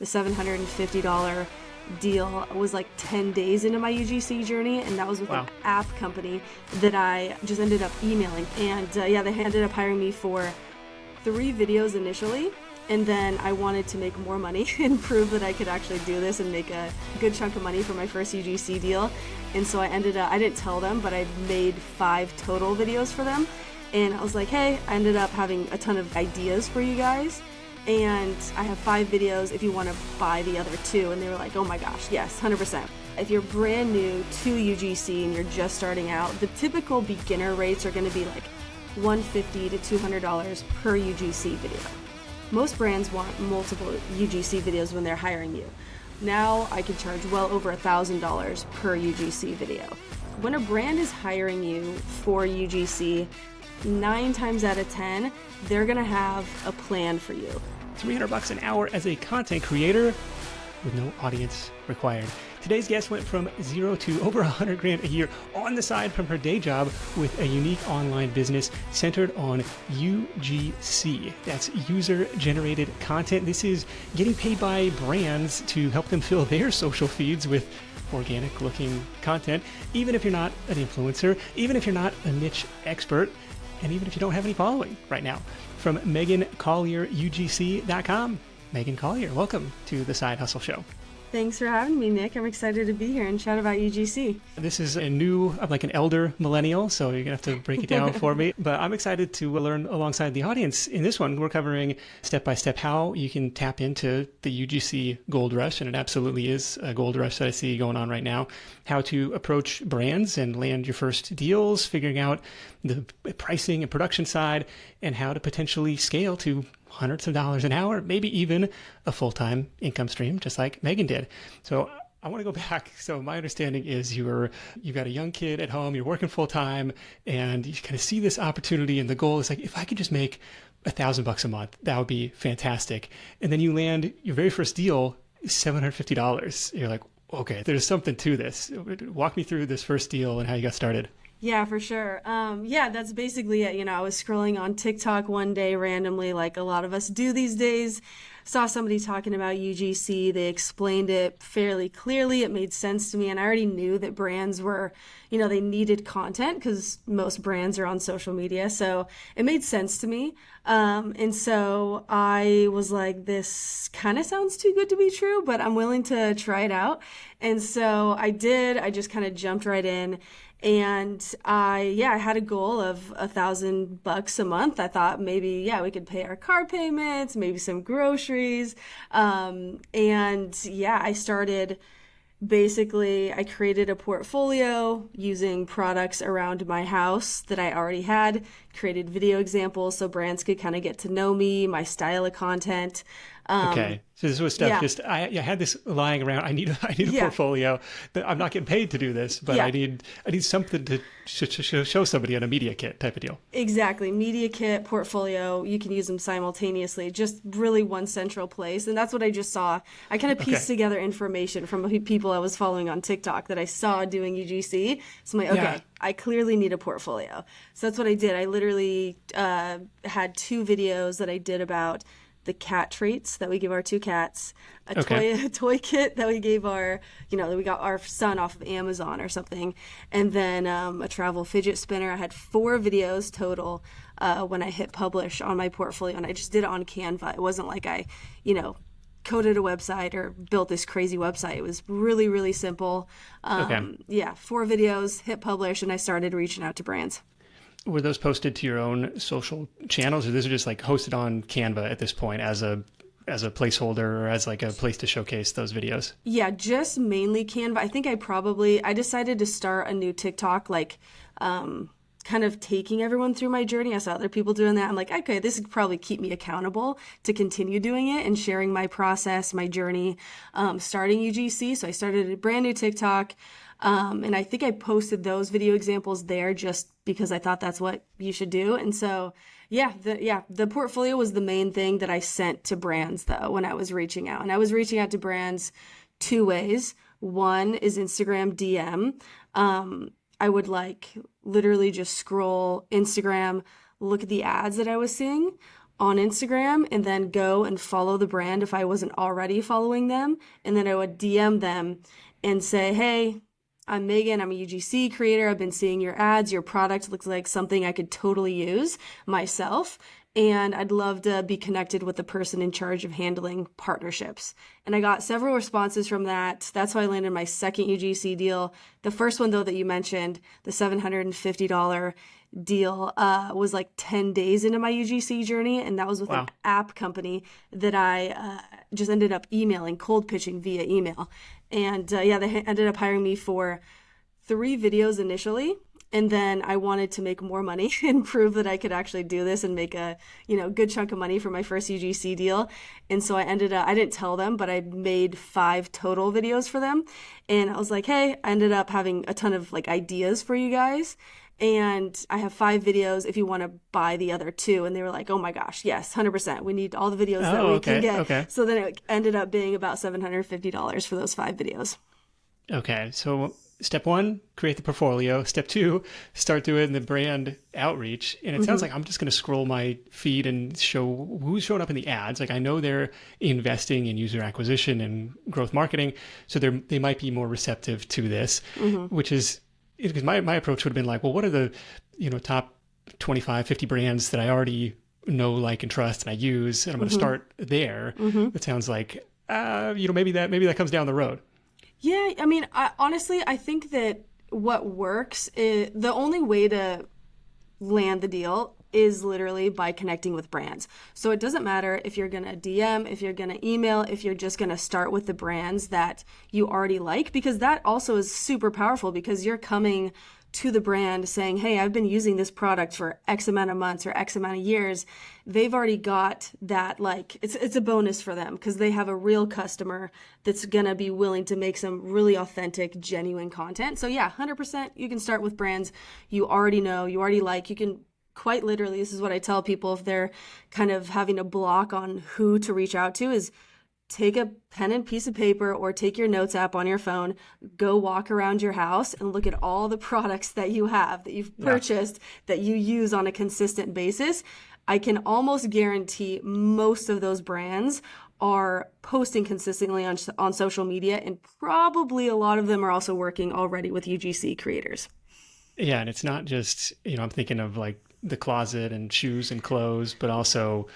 the $750 deal was like 10 days into my UGC journey, and that was with an app company that I just ended up emailing. And they ended up hiring me for 3 videos initially, and then I wanted to make more money and prove that I could actually do this and make a good chunk of money for my first UGC deal. And so I didn't tell them, but I made 5 total videos for them. And I was like, hey, I ended up having a ton of ideas for you guys, and I have 5 videos if you want to buy the other 2. And they were like, oh my gosh, yes, 100%. If you're brand new to UGC and you're just starting out, the typical beginner rates are going to be like $150 to $200 per UGC video. Most brands want multiple UGC videos when they're hiring you. Now I can charge well over $1,000 per UGC video. When a brand is hiring you for UGC, 9 times out of 10, they're gonna have a plan for you. $300 an hour as a content creator with no audience required. Today's guest went from 0 to over 100 grand a year on the side from her day job with a unique online business centered on UGC. That's user-generated content. This is getting paid by brands to help them fill their social feeds with organic-looking content, even if you're not an influencer, even if you're not a niche expert, and even if you don't have any following right now. From Megan Collier, UGC.com. Megan Collier, welcome to the Side Hustle Show. Thanks for having me, Nick. I'm excited to be here and chat about UGC. This is I'm like an elder millennial, so you're going to have to break it down for me. But I'm excited to learn alongside the audience. In this one, we're covering step-by-step how you can tap into the UGC gold rush, and it absolutely is a gold rush that I see going on right now. How to approach brands and land your first deals, figuring out the pricing and production side, and how to potentially scale to hundreds of dollars an hour, maybe even a full-time income stream, just like Megan did. So I want to go back. So my understanding is you've got a young kid at home, you're working full-time, and you kind of see this opportunity, and the goal is like, if I could just make $1,000 a month, that would be fantastic. And then you land your very first deal, $750. You're like, okay, there's something to this. Walk me through this first deal and how you got started. Yeah, for sure. That's basically it. I was scrolling on TikTok one day randomly, like a lot of us do these days. Saw somebody talking about UGC. They explained it fairly clearly. It made sense to me. And I already knew that brands were, they needed content because most brands are on social media. So it made sense to me. And so I was like, this kind of sounds too good to be true, but I'm willing to try it out. And so I did. I just kind of jumped right in. And I had a goal of $1,000 a month. I thought maybe, we could pay our car payments, maybe some groceries. I started basically, I created a portfolio using products around my house that I already had, created video examples so brands could kind of get to know me, my style of content. Okay. So this was stuff I had this lying around. I need a portfolio. I'm not getting paid to do this, but I need something to show somebody on a media kit type of deal. Exactly. Media kit, portfolio, you can use them simultaneously, just really one central place. And that's what I just saw. I kind of pieced together information from people I was following on TikTok that I saw doing UGC. So I'm like, I clearly need a portfolio. So that's what I did. I literally had 2 videos that I did about the cat treats that we give our 2 cats, a toy kit that we gave that we got our son off of Amazon or something, and then a travel fidget spinner. I had 4 videos total when I hit publish on my portfolio, and I just did it on Canva. It wasn't like I, coded a website or built this crazy website. It was really, really simple. 4 videos, hit publish, and I started reaching out to brands. Were those posted to your own social channels, or these are just like hosted on Canva at this point as a placeholder or as like a place to showcase those videos? Yeah, just mainly Canva. I think I decided to start a new TikTok, kind of taking everyone through my journey. I saw other people doing that. I'm like, okay, this would probably keep me accountable to continue doing it and sharing my process, my journey, starting UGC. So I started a brand new TikTok. And I think I posted those video examples there just because I thought that's what you should do. And so, the portfolio was the main thing that I sent to brands though, when I was reaching out. And I was reaching out to brands 2 ways. One is Instagram DM. I would literally just scroll Instagram, look at the ads that I was seeing on Instagram and then go and follow the brand if I wasn't already following them. And then I would DM them and say, hey, I'm Megan. I'm a UGC creator. I've been seeing your ads. Your product looks like something I could totally use myself. And I'd love to be connected with the person in charge of handling partnerships. And I got several responses from that. That's how I landed my second UGC deal. The first one, though, that you mentioned, the $750 deal, was like 10 days into my UGC journey. And that was with an app company that I just ended up emailing, cold pitching via email. And they ended up hiring me for 3 videos initially. And then I wanted to make more money and prove that I could actually do this and make a, good chunk of money for my first UGC deal. And so I didn't tell them, but I made 5 total videos for them. And I was like, hey, I ended up having a ton of ideas for you guys. And I have 5 videos if you want to buy the other 2. And they were like, oh my gosh, yes, 100%. We need all the videos that we can get. Okay. So then it ended up being about $750 for those 5 videos. Okay. So step 1, create the portfolio. Step 2, start doing the brand outreach. And it sounds like I'm just going to scroll my feed and show who's showing up in the ads. I know they're investing in user acquisition and growth marketing. So they might be more receptive to this, which is because my approach would have been like, well, what are the, top 25, 50 brands that I already know, like, and trust and I use, and I'm going to start there. It sounds like, maybe that comes down the road. Yeah, I mean, honestly, I think that what works is the only way to land the deal is literally by connecting with brands. So it doesn't matter if you're going to DM, if you're going to email, if you're just going to start with the brands that you already like, because that also is super powerful because you're coming to the brand saying, hey, I've been using this product for X amount of months or X amount of years. They've already got that, it's a bonus for them because they have a real customer that's going to be willing to make some really authentic, genuine content. So yeah, 100%, you can start with brands you already know, you already like. You can quite literally, this is what I tell people if they're kind of having a block on who to reach out to, is take a pen and piece of paper or take your notes app on your phone, go walk around your house and look at all the products that you have, that you've purchased, that you use on a consistent basis. I can almost guarantee most of those brands are posting consistently on social media, and probably a lot of them are also working already with UGC creators. Yeah, and it's not just, I'm thinking of the closet and shoes and clothes, but also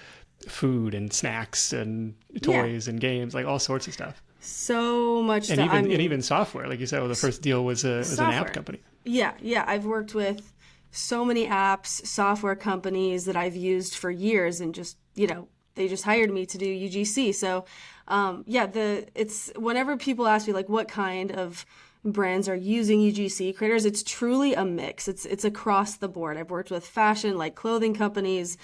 food and snacks and toys and games, all sorts of stuff. So much stuff. And even software, like you said, the first deal was an app company. Yeah. I've worked with so many apps, software companies that I've used for years, and just, they just hired me to do UGC. So, it's whenever people ask me what kind of brands are using UGC creators, it's truly a mix. It's across the board. I've worked with fashion, clothing companies,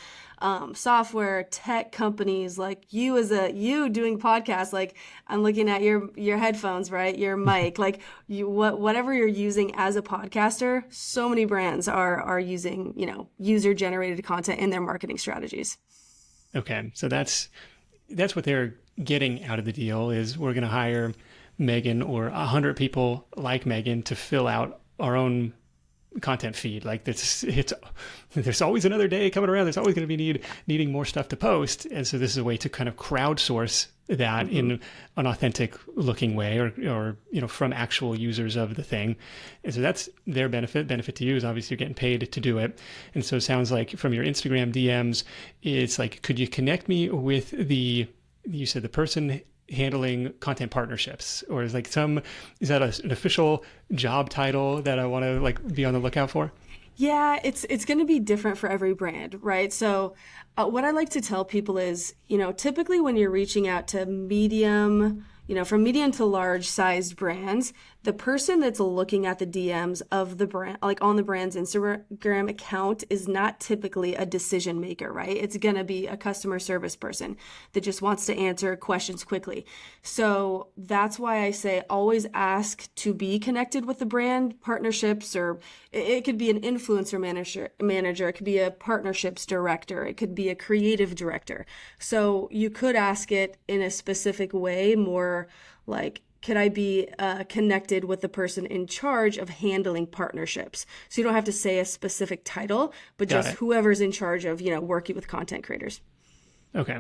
software, tech companies, you doing podcasts. I'm looking at your headphones, right? Your mic, whatever you're using as a podcaster. So many brands are using, user generated content in their marketing strategies. Okay. So that's what they're getting out of the deal is we're going to hire Megan or 100 people like Megan to fill out our own content feed. There's always another day coming around. There's always going to be needing more stuff to post. And so this is a way to kind of crowdsource that in an authentic looking way or from actual users of the thing. And so that's their benefit to you is obviously you're getting paid to do it. And so it sounds like from your Instagram DMs, it's could you connect me with you said the person handling content partnerships, or is that an official job title that I want to be on the lookout for? Yeah, it's going to be different for every brand, right? So what I like to tell people is, typically when you're reaching out to medium, from medium to large sized brands, the person that's looking at the DMs of the brand, on the brand's Instagram account, is not typically a decision maker, right? It's going to be a customer service person that just wants to answer questions quickly. So that's why I say always ask to be connected with the brand partnerships, or it could be an influencer manager, it could be a partnerships director, it could be a creative director. So you could ask it in a specific way, more could I be connected with the person in charge of handling partnerships? So you don't have to say a specific title, but just whoever's in charge of, working with content creators. Okay.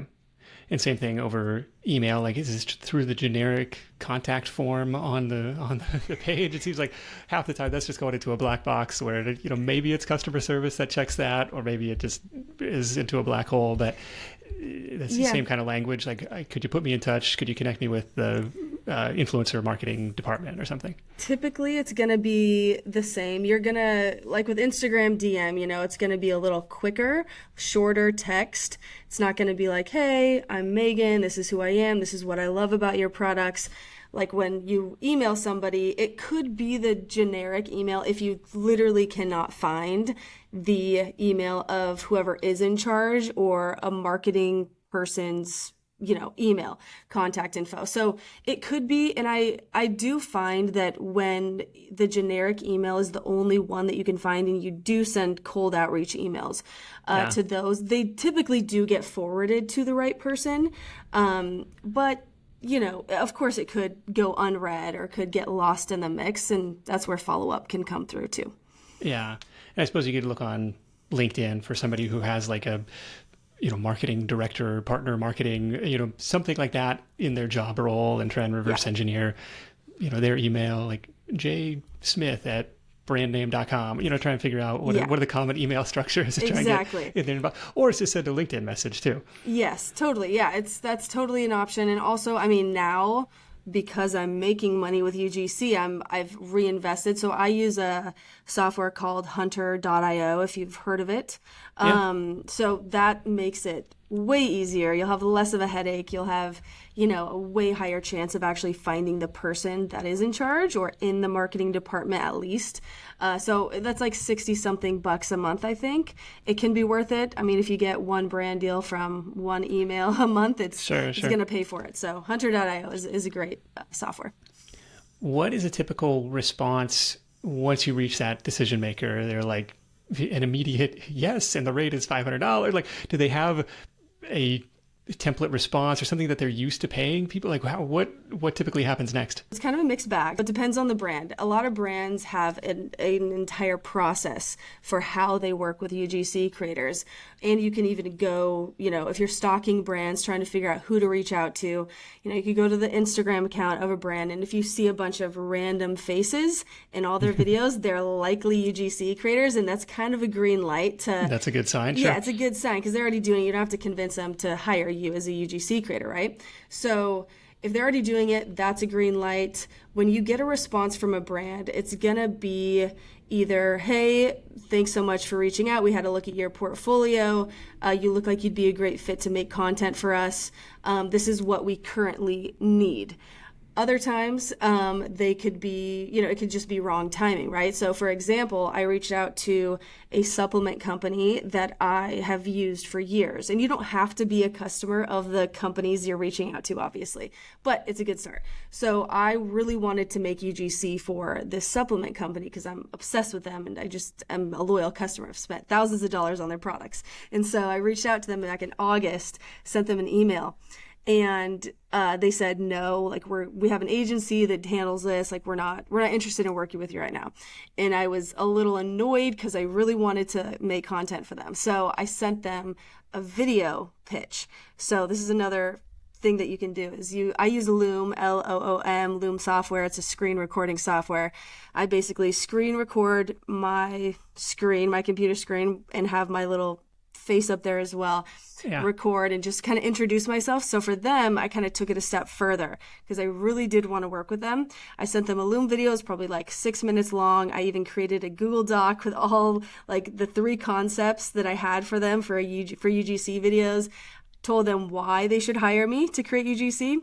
And same thing over email. Like, is this through the generic contact form on the page? It seems like half the time that's just going into a black box where, maybe it's customer service that checks that, or maybe it just is into a black hole. But that's the same kind of language. Like, could you put me in touch? Could you connect me with the influencer marketing department or something? Typically, it's going to be the same. You're going to, like with Instagram DM, it's going to be a little quicker, shorter text. It's not going to be like, hey, I'm Megan. This is who I am. This is what I love about your products. Like when you email somebody, it could be the generic email if you literally cannot find the email of whoever is in charge or a marketing person's email contact info. So it could be, and I do find that when the generic email is the only one that you can find and you do send cold outreach emails to those, they typically do get forwarded to the right person. But of course it could go unread or could get lost in the mix, and that's where follow-up can come through too. Yeah. And I suppose you could look on LinkedIn for somebody who has like a marketing director, partner marketing, something like that in their job role, and try and reverse engineer, their email, like jsmith@brandname.com, try and figure out what are the common email structures. Exactly. Or it's just send a LinkedIn message too. Yes, totally. Yeah, that's totally an option. And also, now, because I'm making money with UGC, I've reinvested. So I use a software called hunter.io, if you've heard of it. So that makes it way easier. You'll have less of a headache. You'll have, a way higher chance of actually finding the person that is in charge or in the marketing department at least. So that's like 60 something bucks a month, I think. It can be worth it. If you get one brand deal from one email a month, it's going to pay for it. So hunter.io is a great software. What is a typical response once you reach that decision maker? They're like an immediate yes, and the rate is $500. Like, do they have a template response or something that they're used to paying people? Like, what typically happens next? It's kind of a mixed bag. It depends on the brand. A lot of brands have an entire process for how they work with UGC creators. And you can even go, if you're stalking brands, trying to figure out who to reach out to, you could go to the Instagram account of a brand. And if you see a bunch of random faces in all their videos, they're likely UGC creators. And that's kind of a green light to... That's a good sign. Yeah, it's a good sign because they're already doing it. You don't have to convince them to hire you as a UGC creator, right? So if they're already doing it, that's a green light. When you get a response from a brand, it's gonna be either, hey, thanks so much for reaching out. We had a look at your portfolio. You look like you'd be a great fit to make content for us. This is what we currently need. Other times, they could be, it could just be wrong timing, right? So for example, I reached out to a supplement company that I have used for years. And you don't have to be a customer of the companies you're reaching out to, obviously, but it's a good start. So I really wanted to make UGC for this supplement company because I'm obsessed with them and I just am a loyal customer. I've spent thousands of dollars on their products. And so I reached out to them back in August, sent them an email. And they said, no, like we have an agency that handles this. Like we're not interested in working with you right now. And I was a little annoyed because I really wanted to make content for them. So I sent them a video pitch. So this is another thing that you can do is I use Loom, Loom, Loom software. It's a screen recording software. I basically screen record my computer screen, and have my little face up there as well, record and just kind of introduce myself. So for them, I kind of took it a step further because I really did want to work with them. I sent them a Loom video. It's probably like 6 minutes long. I even created a Google Doc with all like the 3 concepts that I had for them for UGC videos, told them why they should hire me to create UGC.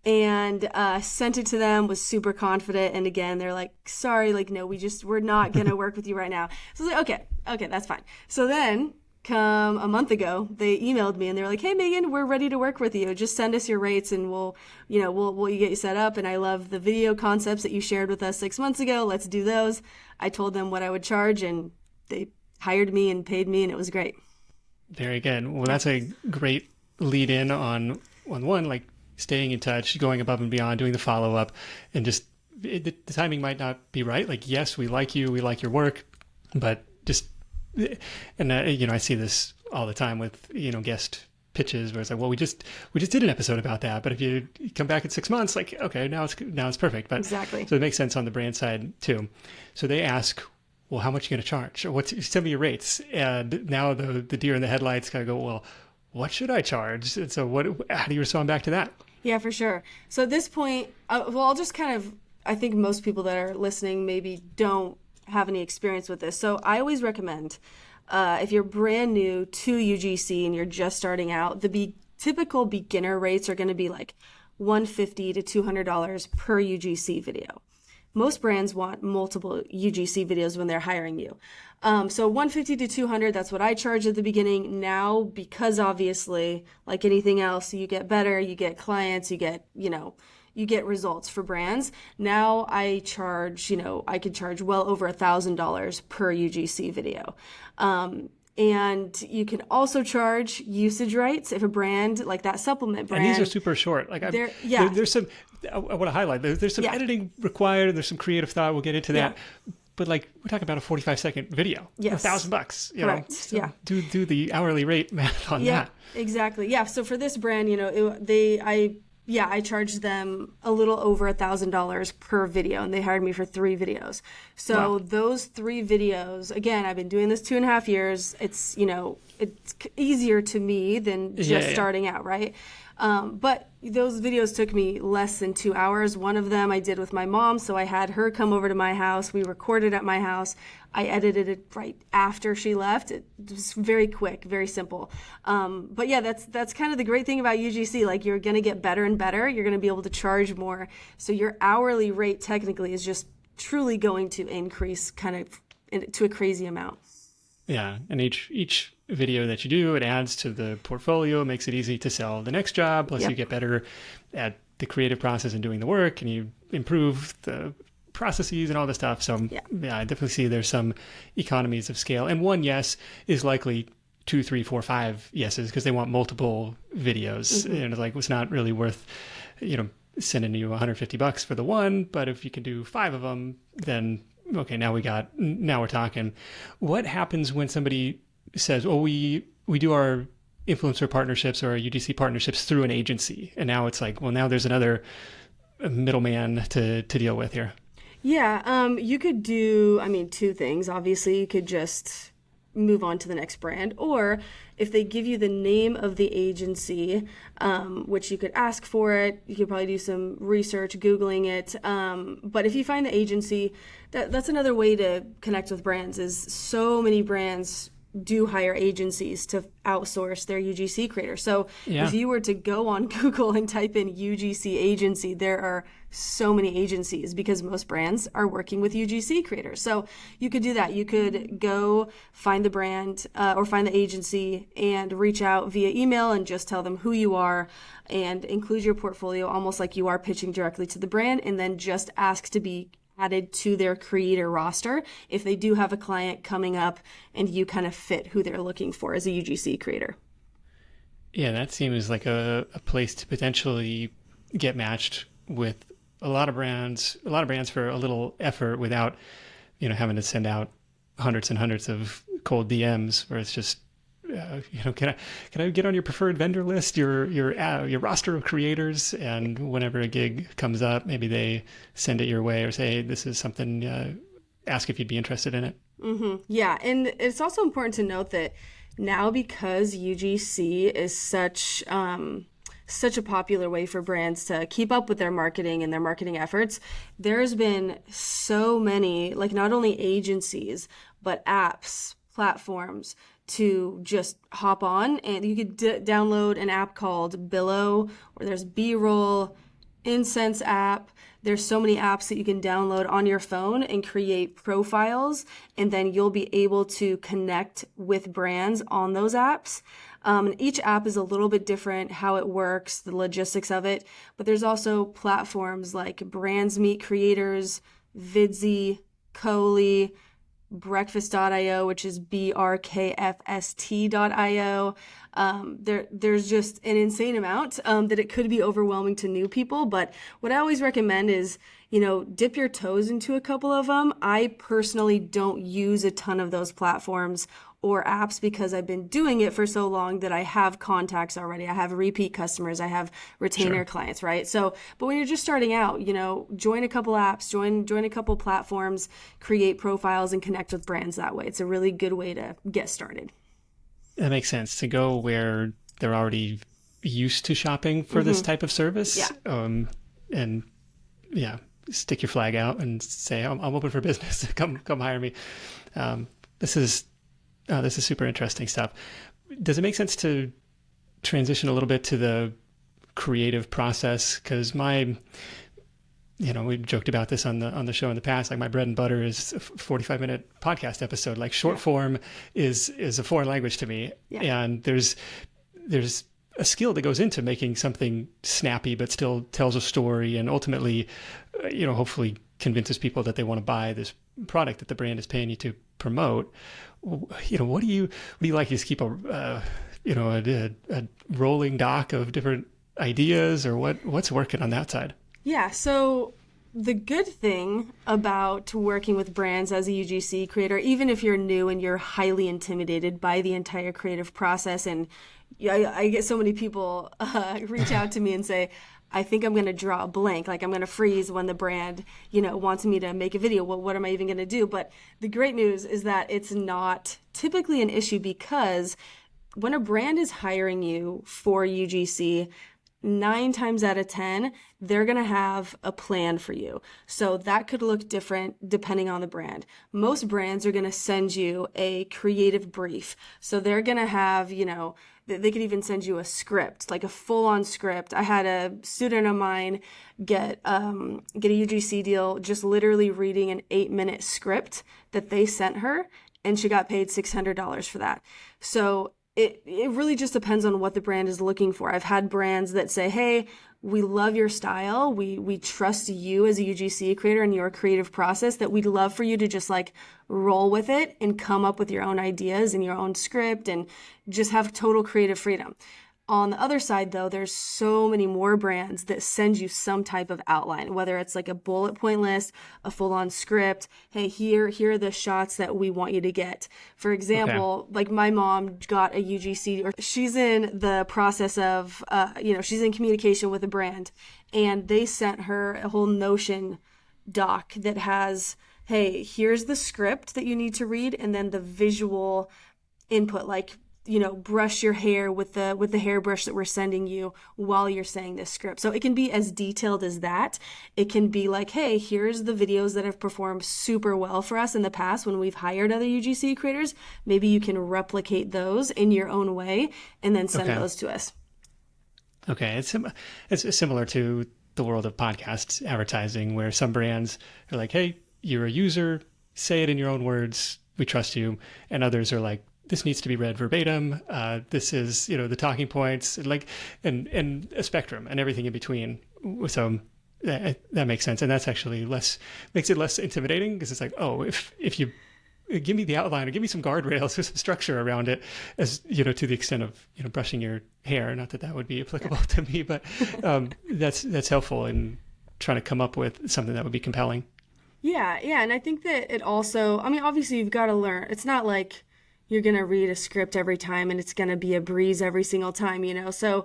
And sent it to them, was super confident. And again, they're like, sorry, like, no, we're not going to work with you right now. So I was like, okay, that's fine. So then come a month ago, they emailed me and they're like, hey, Megan, we're ready to work with you. Just send us your rates and we'll get you set up. And I love the video concepts that you shared with us 6 months ago. Let's do those. I told them what I would charge and they hired me and paid me and it was great. Very good. Well, that's a great lead in on one, like staying in touch, going above and beyond, doing the follow-up, and just the timing might not be right. Like, yes, we like you, we like your work, but just, and I see this all the time with, guest pitches where it's like, well, we just did an episode about that, but if you come back in 6 months, like, okay, now it's perfect. But exactly. So it makes sense on the brand side too. So they ask, well, how much are you going to charge? Or send me your rates. And now the deer in the headlights kind of go, well, what should I charge? And so how do you respond back to that? Yeah, for sure. So at this point, I'll just I think most people that are listening maybe don't have any experience with this. So I always recommend, if you're brand new to UGC and you're just starting out, the typical beginner rates are going to be like $150 to $200 per UGC video. Most brands want multiple UGC videos when they're hiring you. So $150 to $200, that's what I charge at the beginning. Now, because obviously, like anything else, you get better, you get clients, you get results for brands. Now I charge, I could charge well over $1,000 per UGC video. And you can also charge usage rights if a brand like that supplement brand. And these are super short. Like there's some, I want to highlight, there's some editing required, there's some creative thought. We'll get into that. But like we're talking about a 45-second video, yes. $1,000. Correct. So do the hourly rate math on that. Exactly. Yeah. So for this brand, I charged them a little over $1,000 per video, and they hired me for 3 videos. So those 3 videos, again, I've been doing this 2.5 years. It's, it's easier to me than just starting out, right? But those videos took me less than 2 hours. One of them I did with my mom, so I had her come over to my house. We recorded at my house. I edited it right after she left. It was very quick, very simple. But yeah, that's kind of the great thing about UGC. Like, you're going to get better and better. You're going to be able to charge more. So your hourly rate technically is just truly going to increase kind of to a crazy amount. Yeah, and each video that you do, it adds to the portfolio, makes it easy to sell the next job, plus you get better at the creative process and doing the work, and you improve the processes and all this stuff. So I definitely see there's some economies of scale. And one yes is likely 2, 3, 4, 5 yeses, because they want multiple videos. And it's not really worth, sending you $150 for the one, but if you can do 5 of them, then okay, now we're talking. What happens when somebody says, "Oh, we do our influencer partnerships or our UGC partnerships through an agency," and now it's like, well, now there's another middleman to deal with here? Yeah, you could do, 2 things. Obviously, you could just move on to the next brand, or if they give you the name of the agency, which you could ask for it, you could probably do some research, Googling it. But if you find the agency, that's another way to connect with brands. Is so many brands do hire agencies to outsource their UGC creators. So if you were to go on Google and type in UGC agency, there are so many agencies because most brands are working with UGC creators. So you could do that. You could go find the brand or find the agency and reach out via email and just tell them who you are and include your portfolio almost like you are pitching directly to the brand, and then just ask to be added to their creator roster if they do have a client coming up and you kind of fit who they're looking for as a UGC creator. Yeah, that seems like a place to potentially get matched with a lot of brands for a little effort without, having to send out hundreds and hundreds of cold DMs where it's just, can I get on your preferred vendor list, your roster of creators, and whenever a gig comes up, maybe they send it your way or say, hey, this is something, ask if you'd be interested in it. Mm-hmm. Yeah, and it's also important to note that now, because UGC is such a popular way for brands to keep up with their marketing and their marketing efforts, there's been so many, like not only agencies, but apps, platforms to just hop on, and you could download an app called Billow, or there's B-Roll, Incense app. There's so many apps that you can download on your phone and create profiles, and then you'll be able to connect with brands on those apps. And each app is a little bit different, how it works, the logistics of it, but there's also platforms like Brands Meet Creators, Vidsy, Coley, Breakfast.io, which is brkfst.io. There's just an insane amount that it could be overwhelming to new people. But what I always recommend is, dip your toes into a couple of them. I personally don't use a ton of those platforms or apps because I've been doing it for so long that I have contacts already. I have repeat customers. I have retainer clients, right? So, but when you're just starting out, join a couple apps, join a couple platforms, create profiles, and connect with brands that way. It's a really good way to get started. That makes sense, to go where they're already used to shopping for this type of service. Yeah. And stick your flag out and say, I'm open for business. Come hire me. This is super interesting stuff. Does it make sense to transition a little bit to the creative process? Because we joked about this on the show in the past. Like, my bread and butter is a 45-minute podcast episode. Like, short form is a foreign language to me. Yeah. And there's a skill that goes into making something snappy but still tells a story, and ultimately, hopefully convinces people that they want to buy this product that the brand is paying you to promote. What do you like? You just keep a rolling dock of different ideas, or what's working on that side? Yeah. So the good thing about working with brands as a UGC creator, even if you're new and you're highly intimidated by the entire creative process, and I get so many people reach out to me and say, I think I'm going to draw a blank. Like, I'm going to freeze when the brand, wants me to make a video. Well, what am I even going to do? But the great news is that it's not typically an issue, because when a brand is hiring you for UGC, 9 times out of 10, they're going to have a plan for you. So that could look different depending on the brand. Most brands are going to send you a creative brief. So they're going to have, they could even send you a script, like a full-on script. I had a student of mine get a UGC deal just literally reading an 8-minute script that they sent her, and she got paid $600 for that. So it really just depends on what the brand is looking for. I've had brands that say, hey, we love your style. We trust you as a UGC creator and your creative process, that we'd love for you to just like roll with it and come up with your own ideas and your own script and just have total creative freedom. On the other side, though, there's so many more brands that send you some type of outline, whether it's like a bullet point list, a full-on script. Hey, here are the shots that we want you to get. For example, like my mom got a UGC, or she's in the process of, she's in communication with a brand, and they sent her a whole Notion doc that has, hey, here's the script that you need to read, and then the visual input, like, brush your hair with the hairbrush that we're sending you while you're saying this script. So it can be as detailed as that. It can be like, hey, here's the videos that have performed super well for us in the past when we've hired other UGC creators. Maybe you can replicate those in your own way and then send those to us. Okay. It's similar to the world of podcast advertising, where some brands are like, hey, you're a user, say it in your own words, we trust you. And others are like, this needs to be read verbatim. This is, the talking points, and a spectrum and everything in between. So that makes sense. And that's actually makes it less intimidating, because it's like, oh, if you give me the outline or give me some guardrails or some structure around it, as, to the extent of, brushing your hair, not that would be applicable to me, but that's helpful in trying to come up with something that would be compelling. Yeah. And I think that it also, obviously you've got to learn. It's not like you're going to read a script every time and it's going to be a breeze every single time, So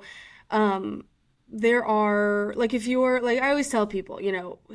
there are, like, if you're, like, I always tell people,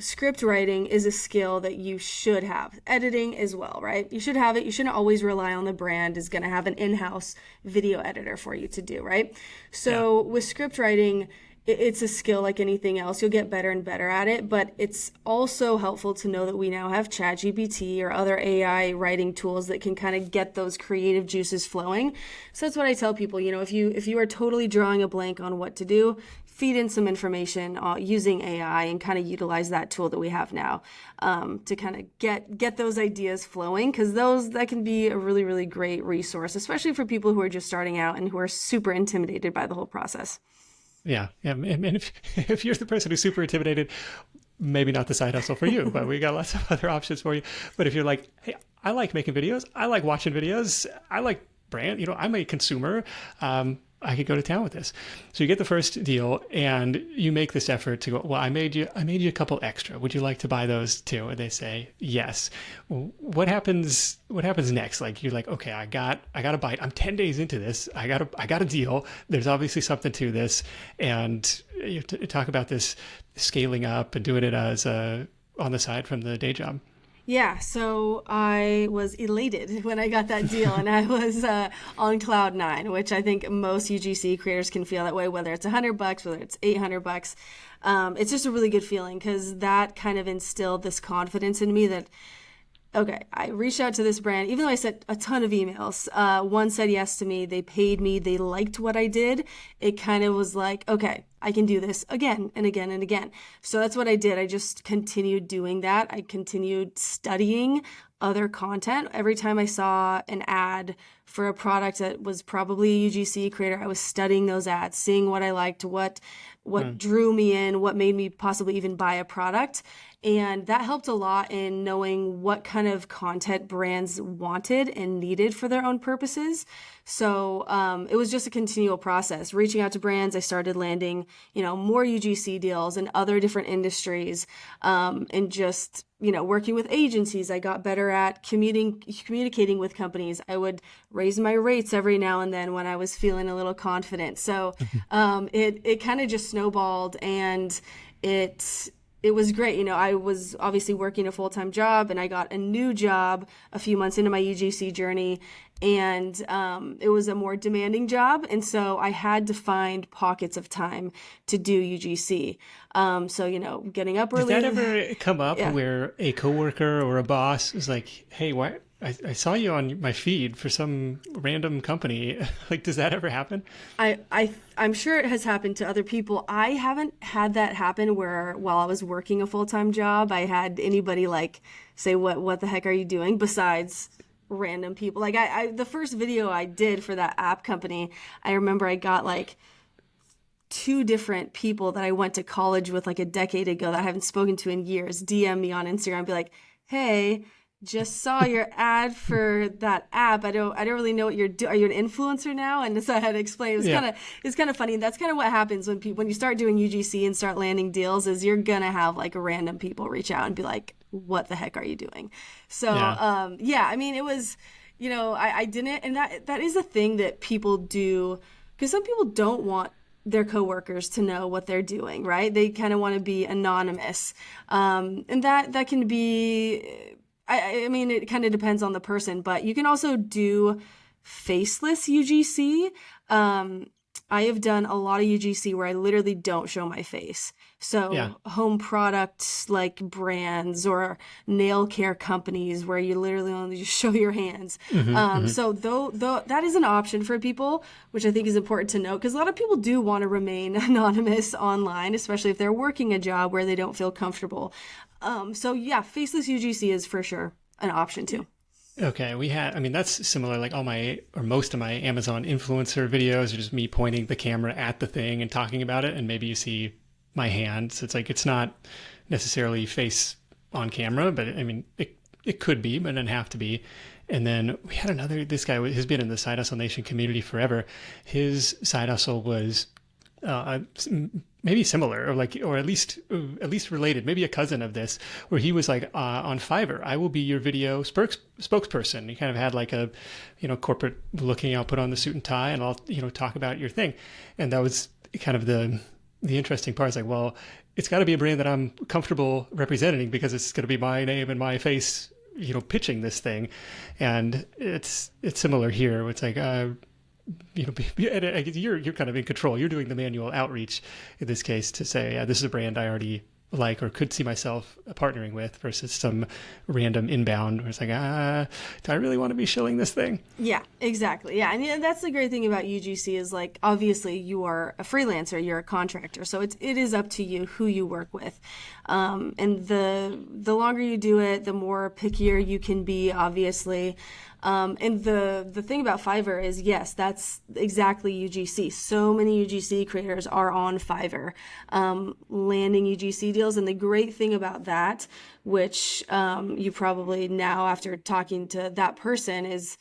script writing is a skill that you should have. Editing as well, right? You should have it. You shouldn't always rely on the brand is going to have an in-house video editor for you to do, right? So with script writing, it's a skill like anything else. You'll get better and better at it, but it's also helpful to know that we now have ChatGPT or other AI writing tools that can kind of get those creative juices flowing. So that's what I tell people, if you are totally drawing a blank on what to do, feed in some information using AI and kind of utilize that tool that we have now to kind of get those ideas flowing, because that can be a really, really great resource, especially for people who are just starting out and who are super intimidated by the whole process. Yeah. And if you're the person who's super intimidated, maybe not the side hustle for you, but we got lots of other options for you. But if you're like, hey, I like making videos, I like watching videos, I like brand, I'm a consumer, I could go to town with this. So you get the first deal and you make this effort to go, well, I made you a couple extra. Would you like to buy those too? And they say, yes. What happens next? Like you're like, okay, I got a bite. I'm 10 days into this. I got a deal. There's obviously something to this. And you talk about this scaling up and doing it as on the side from the day job. Yeah, so I was elated when I got that deal, and I was on cloud nine, which I think most UGC creators can feel that way, whether it's $100, whether it's $800. It's just a really good feeling because that kind of instilled this confidence in me that, okay, I reached out to this brand, even though I sent a ton of emails. One said yes to me. They paid me. They liked what I did. It kind of was like, okay, I can do this again and again and again. So that's what I did. I just continued doing that. I continued studying other content. Every time I saw an ad for a product that was probably a UGC creator, I was studying those ads, seeing what I liked, what drew me in, what made me possibly even buy a product. And that helped a lot in knowing what kind of content brands wanted and needed for their own purposes. So it was just a continual process. Reaching out to brands, I started landing, more UGC deals in other different industries, and just, working with agencies. I got better at communicating with companies. I would raise my rates every now and then when I was feeling a little confident. So it kind of just snowballed, and it was great. I was obviously working a full-time job, and I got a new job a few months into my UGC journey, and it was a more demanding job. And so I had to find pockets of time to do UGC. So, getting up early. Did that ever come up where a coworker or a boss is like, hey, why? I saw you on my feed for some random company. Like, does that ever happen? I'm sure it has happened to other people. I haven't had that happen where while I was working a full-time job, I had anybody like say, what the heck are you doing? Besides random people. Like the first video I did for that app company, I remember I got like 2 different people that I went to college with like a decade ago that I haven't spoken to in years, DM me on Instagram and be like, hey, just saw your ad for that app. I don't really know what you're doing. Are you an influencer now? And so I had to explain. It's kind of funny. That's kind of what happens when you start doing UGC and start landing deals, is you're gonna have like random people reach out and be like, what the heck are you doing? So I mean, it was, I didn't, and that is a thing that people do, because some people don't want their coworkers to know what they're doing, right? They kind of want to be anonymous, and that can be. I mean, it kind of depends on the person, but you can also do faceless UGC. I have done a lot of UGC where I literally don't show my face. So home products like brands or nail care companies where you literally only just show your hands. So though that is an option for people, which I think is important to note, because a lot of people do want to remain anonymous online, especially if they're working a job where they don't feel comfortable. Faceless UGC is for sure an option too. Okay, that's similar. Like most of my Amazon influencer videos are just me pointing the camera at the thing and talking about it, and maybe you see my hand. So it's like, it's not necessarily face on camera, but I mean, it could be, but it doesn't have to be. And then we had this guy has been in the Side Hustle Nation community forever. His side hustle was maybe similar, or at least related, maybe a cousin of this, where he was like, on Fiverr, I will be your video spokesperson. He kind of had like a, corporate looking, I'll put on the suit and tie and I'll, talk about your thing. And that was kind of the interesting part. Is like, well, it's got to be a brand that I'm comfortable representing, because it's going to be my name and my face, pitching this thing. And it's similar here, where it's like, you're kind of in control. You're doing the manual outreach in this case to say, this is a brand I already like or could see myself partnering with, versus some random inbound where it's like, do I really want to be shilling this thing? Yeah, exactly. Yeah. And that's the great thing about UGC is, like, obviously you are a freelancer, you're a contractor. So it is up to you who you work with. And the longer you do it, the more pickier you can be, obviously. And the thing about Fiverr is, yes, that's exactly UGC. So many UGC creators are on Fiverr, landing UGC deals. And the great thing about that, which you probably now, after talking to that person, is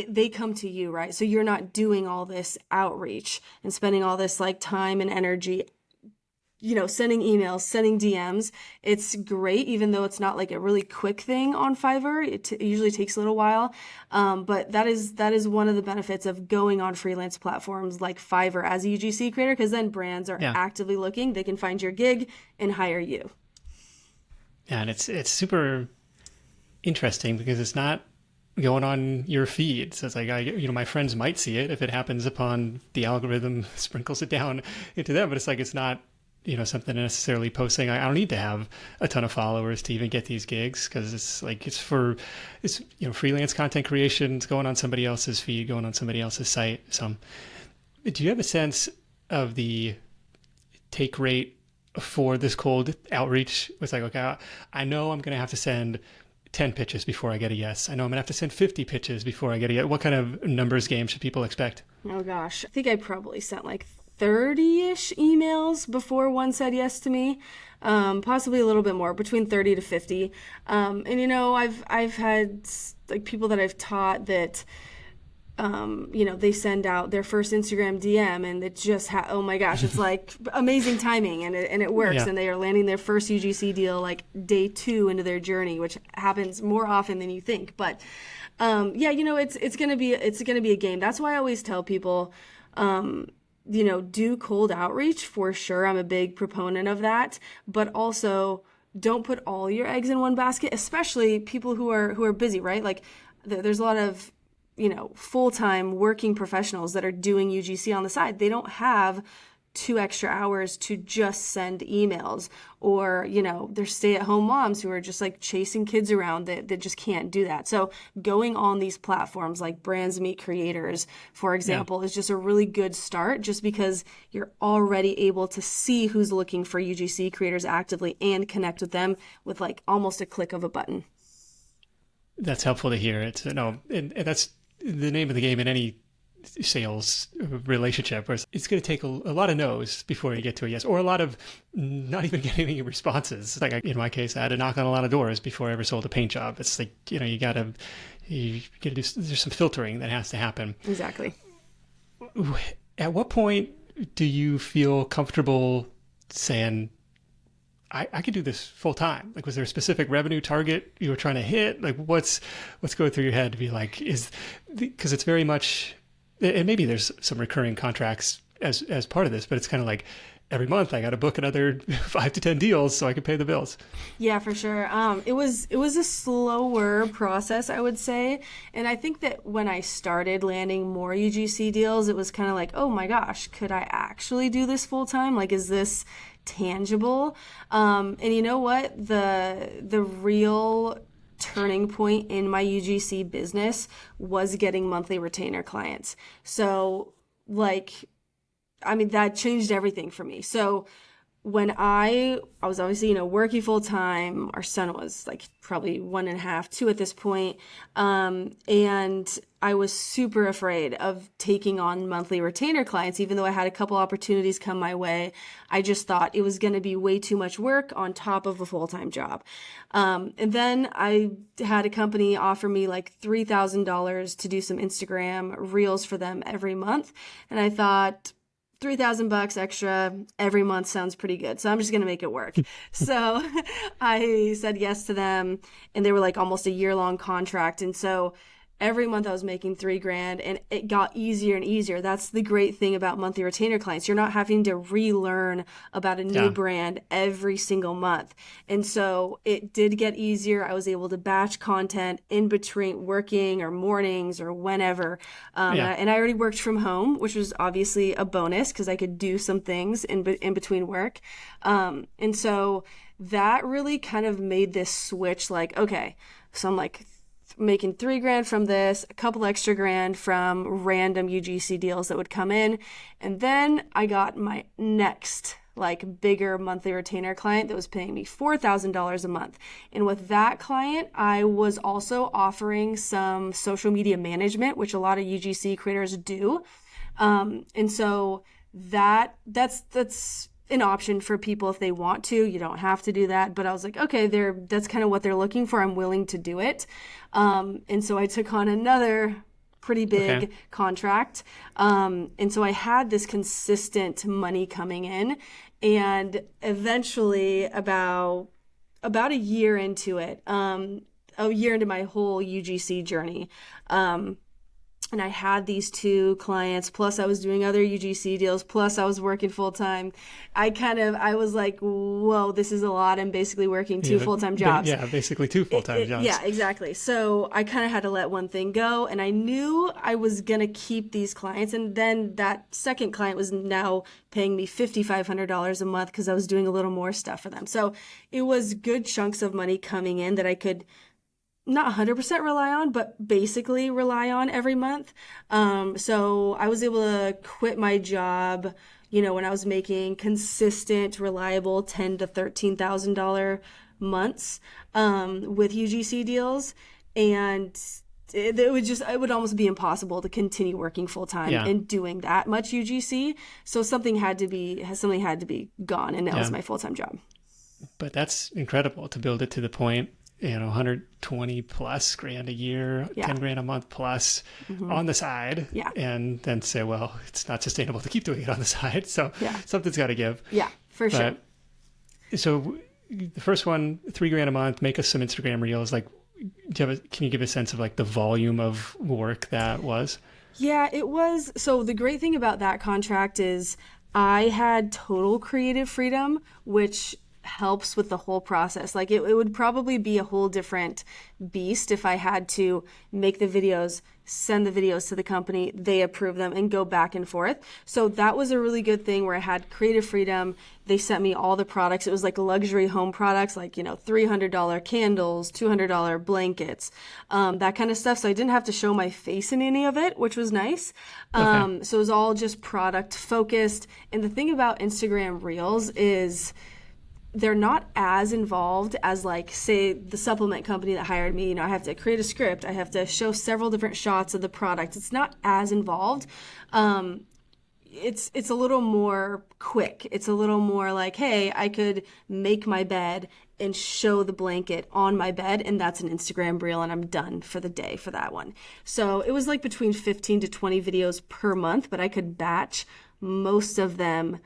they come to you, right? So you're not doing all this outreach and spending all this like time and energy, sending emails, sending DMs. It's great, even though it's not like a really quick thing on Fiverr. It usually takes a little while. But that is one of the benefits of going on freelance platforms like Fiverr as a UGC creator, because then brands are actively looking. They can find your gig and hire you. Yeah, and it's super interesting because it's not going on your feed. So it's like, my friends might see it if it happens upon the algorithm sprinkles it down into them, but it's like, it's not, something necessarily posting. I don't need to have a ton of followers to even get these gigs, because it's freelance content creation. It's going on somebody else's feed, going on somebody else's site. So do you have a sense of the take rate for this cold outreach? It's like, okay, I know I'm going to have to send 10 pitches before I get a yes. I know I'm going to have to send 50 pitches before I get a yes. What kind of numbers game should people expect? Oh gosh, I think I probably sent like 30-ish emails before one said yes to me. Possibly a little bit more, between 30 to 50. And I've had like people that I've taught that they send out their first Instagram DM and it just oh my gosh, it's like amazing timing, and it works. Yeah. And they are landing their first UGC deal like day 2 into their journey, which happens more often than you think. But it's gonna be a game. That's why I always tell people, do cold outreach for sure. I'm a big proponent of that, but also don't put all your eggs in one basket, especially people who are busy, right? Like there's a lot of full-time working professionals that are doing UGC on the side. They don't have 2 extra hours to just send emails, or, there's stay-at-home moms who are just like chasing kids around that just can't do that. So going on these platforms like Brands Meet Creators, for example, is just a really good start, just because you're already able to see who's looking for UGC creators actively and connect with them with like almost a click of a button. That's helpful to hear. It's and that's the name of the game in any sales relationship, where it's going to take a lot of no's before you get to a yes, or a lot of not even getting any responses. Like in my case, I had to knock on a lot of doors before I ever sold a paint job. It's like, you gotta do, there's some filtering that has to happen. Exactly. At what point do you feel comfortable saying, I could do this full time? Like, was there a specific revenue target you were trying to hit? Like, what's going through your head to be like, because it's very much, and maybe there's some recurring contracts as part of this, but it's kind of like every month I got to book another 5 to 10 deals so I can pay the bills. Yeah, for sure. It was a slower process, I would say. And I think that when I started landing more UGC deals, it was kind of like, oh my gosh, could I actually do this full time? Like, is this tangible? And you know what? The real turning point in my UGC business was getting monthly retainer clients. So that changed everything for me. So when I was obviously, working full time, our son was like probably 1.5, 2 at this point. And I was super afraid of taking on monthly retainer clients, even though I had a couple opportunities come my way. I just thought it was going to be way too much work on top of a full-time job. And then I had a company offer me like $3,000 to do some Instagram reels for them every month. And I thought, $3,000 extra every month sounds pretty good, so I'm just gonna make it work. So I said yes to them, and they were like almost a year-long contract, and so every month I was making $3,000, and it got easier and easier. That's the great thing about monthly retainer clients. You're not having to relearn about a new brand every single month. And so it did get easier. I was able to batch content in between working or mornings or whenever. And I already worked from home, which was obviously a bonus because I could do some things in between work. And so that really kind of made this switch, like, okay, so I'm like making $3,000 from this, a couple extra grand from random UGC deals that would come in. And then I got my next like bigger monthly retainer client that was paying me $4,000 a month. And with that client, I was also offering some social media management, which a lot of UGC creators do. And so that's an option for people if they want to. You don't have to do that. But I was like, okay, that's kind of what they're looking for. I'm willing to do it. And so I took on another pretty big contract. And so I had this consistent money coming in, and eventually about a year into it, a year into my whole UGC journey, and I had these 2 clients, plus I was doing other UGC deals, plus I was working full time. I was like, whoa, this is a lot. I'm basically working 2 full-time jobs. Yeah, basically 2 full-time jobs. Yeah, exactly. So I kind of had to let one thing go, and I knew I was going to keep these clients. And then that second client was now paying me $5,500 a month because I was doing a little more stuff for them. So it was good chunks of money coming in that I could not 100% rely on, but basically rely on every month. So I was able to quit my job, when I was making consistent, reliable $10,000 to $13,000 months with UGC deals. And it would almost be impossible to continue working full time and doing that much UGC. So something had to be gone, and that was my full-time job. But that's incredible to build it to the point, 120 plus grand a year, 10 grand a month plus on the side, and then say, well, it's not sustainable to keep doing it on the side. So something's got to give. Yeah, for sure. So the first one, 3 grand a month, make us some Instagram reels. Like, can you give a sense of like the volume of work that was? Yeah, it was. So the great thing about that contract is I had total creative freedom, which helps with the whole process. Like it would probably be a whole different beast if I had to make the videos, send the videos to the company, they approve them, and go back and forth. So that was a really good thing where I had creative freedom. They sent me all the products. It was like luxury home products, like, $300 candles, $200 blankets, that kind of stuff. So I didn't have to show my face in any of it, which was nice. So it was all just product focused. And the thing about Instagram Reels is they're not as involved as, like, say, the supplement company that hired me. I have to create a script. I have to show several different shots of the product. It's not as involved. It's a little more quick. It's a little more like, hey, I could make my bed and show the blanket on my bed, and that's an Instagram reel, and I'm done for the day for that one. So it was like between 15 to 20 videos per month, but I could batch most of them,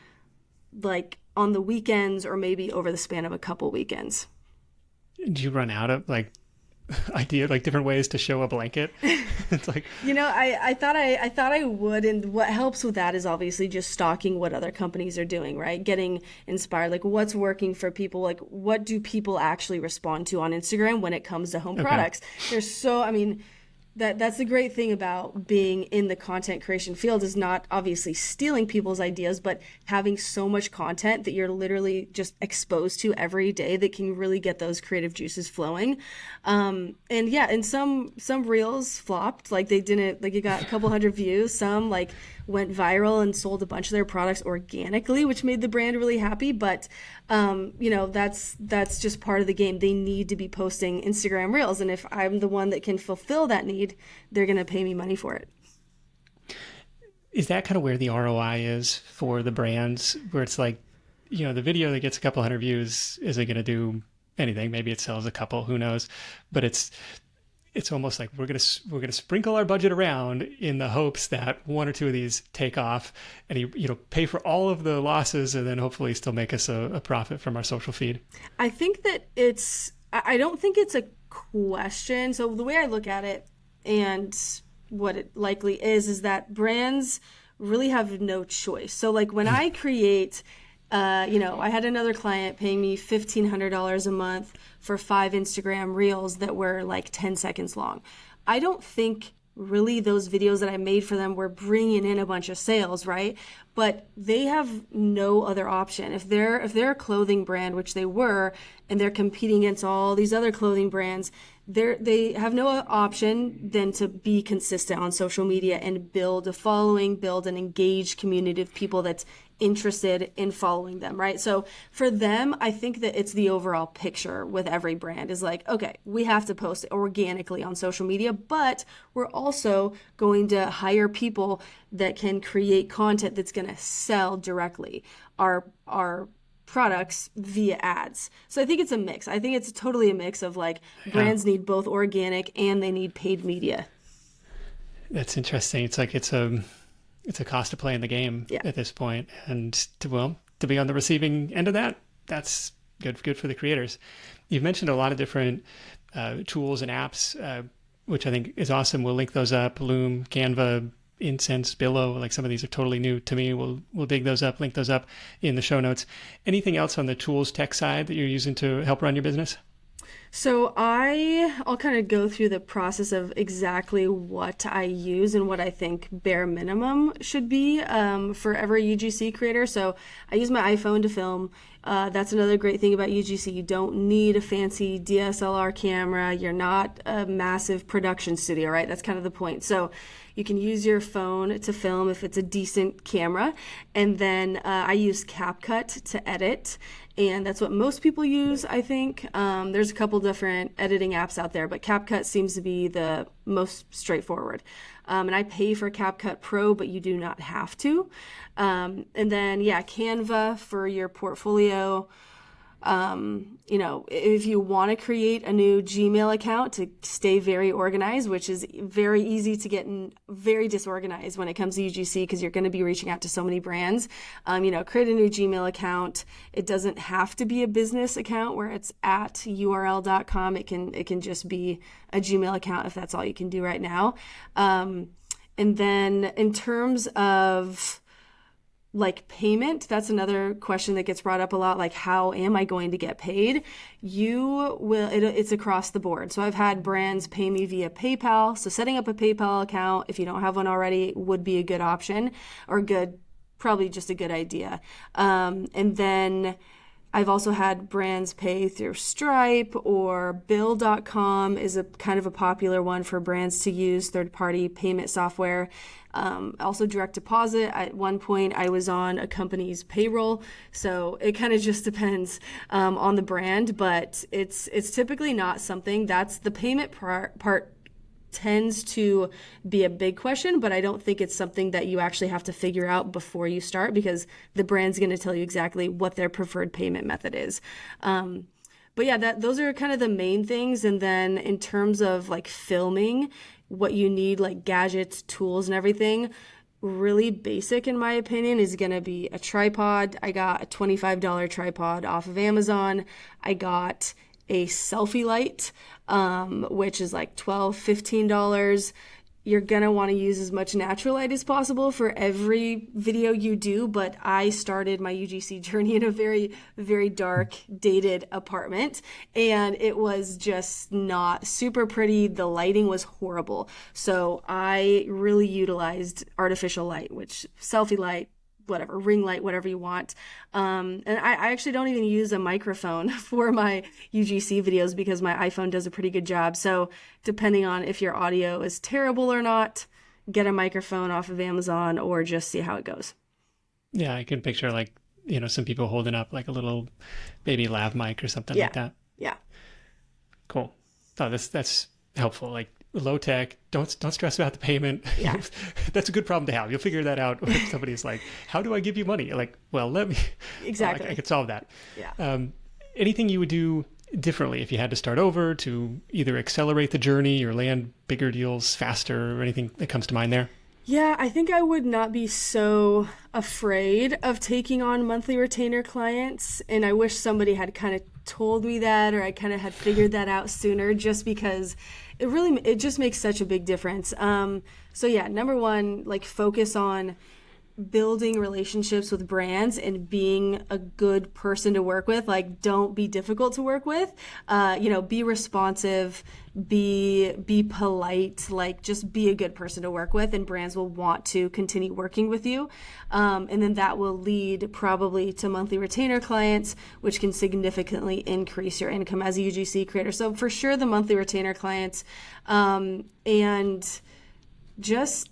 like, on the weekends or maybe over the span of a couple weekends. Do you run out of different ways to show a blanket? It's like, I thought I would. And what helps with that is obviously just stalking what other companies are doing, right? Getting inspired, like what's working for people, like what do people actually respond to on Instagram when it comes to home products? That's the great thing about being in the content creation field is not obviously stealing people's ideas, but having so much content that you're literally just exposed to every day that can really get those creative juices flowing. And some reels flopped, like they didn't, like it got a couple hundred views. Some like went viral and sold a bunch of their products organically, which made the brand really happy. But, that's just part of the game. They need to be posting Instagram reels. And if I'm the one that can fulfill that need, they're going to pay me money for it. Is that kind of where the ROI is for the brands, where it's like, the video that gets a couple hundred views isn't going to do anything. Maybe it sells a couple, who knows? But it's almost like we're gonna sprinkle our budget around in the hopes that one or two of these take off, and pay for all of the losses, and then hopefully still make us a profit from our social feed. I think that I don't think it's a question. So the way I look at it, and what it likely is that brands really have no choice. So like when I create, I had another client paying me $1,500 a month for 5 Instagram reels that were like 10 seconds long. I don't think really those videos that I made for them were bringing in a bunch of sales, right? But they have no other option. If they're a clothing brand, which they were, and they're competing against all these other clothing brands, they have no option than to be consistent on social media and build a following, build an engaged community of people that's interested in following them, right? So for them, I think that it's the overall picture with every brand is like, okay, we have to post organically on social media, but we're also going to hire people that can create content that's going to sell directly our products via ads. So I think it's a mix. I think it's totally a mix of like brands need both organic and they need paid media. That's interesting. It's like it's a cost to play in the game at this point, and to be on the receiving end of that, that's good for the creators. You've mentioned a lot of different tools and apps, which I think is awesome. We'll link those up: Loom, Canva, Incense, Billow. Like some of these are totally new to me. We'll dig those up, link those up in the show notes. Anything else on the tools tech side that you're using to help run your business? So I'll kind of go through the process of exactly what I use and what I think bare minimum should be for every UGC creator. So I use my iPhone to film. That's another great thing about UGC. You don't need a fancy DSLR camera. You're not a massive production studio, right? That's kind of the point. So you can use your phone to film if it's a decent camera. And then I use CapCut to edit. And that's what most people use, I think. There's a couple different editing apps out there, but CapCut seems to be the most straightforward. And I pay for CapCut Pro, but you do not have to. And then, Canva for your portfolio. If you want to create a new Gmail account to stay very organized, which is very easy to get very disorganized when it comes to UGC because you're going to be reaching out to so many brands, create a new Gmail account. It doesn't have to be a business account where it's at url.com. It can just be a Gmail account if that's all you can do right now. And then in terms of like payment, that's another question that gets brought up a lot. Like, how am I going to get paid? It's across the board. So I've had brands pay me via PayPal. So setting up a PayPal account, if you don't have one already, would be a good option or probably just a good idea. And then I've also had brands pay through Stripe, or Bill.com is a kind of a popular one for brands to use, third-party payment software. Also direct deposit. At one point I was on a company's payroll, so it kind of just depends on the brand, but it's typically not something that's the payment part tends to be a big question, but I don't think it's something that you actually have to figure out before you start, because the brand's going to tell you exactly what their preferred payment method is. But yeah, those are kind of the main things. And then in terms of like filming, what you need, like gadgets, tools, and everything, really basic in my opinion is going to be a tripod. I got a $25 tripod off of Amazon. I got a selfie light, which is like $12, $15. You're going to want to use as much natural light as possible for every video you do, but I started my UGC journey in a very, very dark, dated apartment, and it was just not super pretty. The lighting was horrible. So I really utilized artificial light, which selfie light, whatever, ring light, whatever you want. And I actually don't even use a microphone for my UGC videos because my iPhone does a pretty good job. So depending on if your audio is terrible or not, get a microphone off of Amazon or just see how it goes. Yeah, I can picture like, some people holding up like a little baby lav mic or something like that. Yeah. Cool. Oh, that's helpful. Like, low tech, don't stress about the payment. Yeah. That's a good problem to have. You'll figure that out if somebody's like, how do I give you money? You're like, well, let me. Exactly. I could solve that. Yeah. Anything you would do differently if you had to start over to either accelerate the journey or land bigger deals faster, or anything that comes to mind there? Yeah, I think I would not be so afraid of taking on monthly retainer clients. And I wish somebody had kind of told me that, or I kind of had figured that out sooner, just because it just makes such a big difference. So yeah, number one, like focus on building relationships with brands and being a good person to work with. Like, don't be difficult to work with. Be responsive, be polite, like just be a good person to work with, and brands will want to continue working with you. And then that will lead probably to monthly retainer clients, which can significantly increase your income as a UGC creator. So for sure, the monthly retainer clients, and just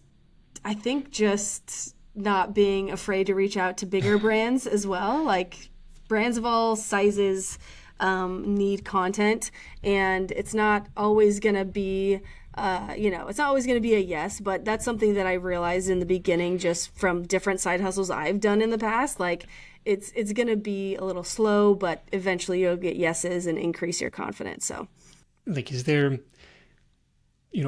not being afraid to reach out to bigger brands as well. Like, brands of all sizes need content, and it's not always going to be it's not always going to be a yes, but that's something that I realized in the beginning just from different side hustles I've done in the past. Like, it's going to be a little slow, but eventually you'll get yeses and increase your confidence. So, like, is there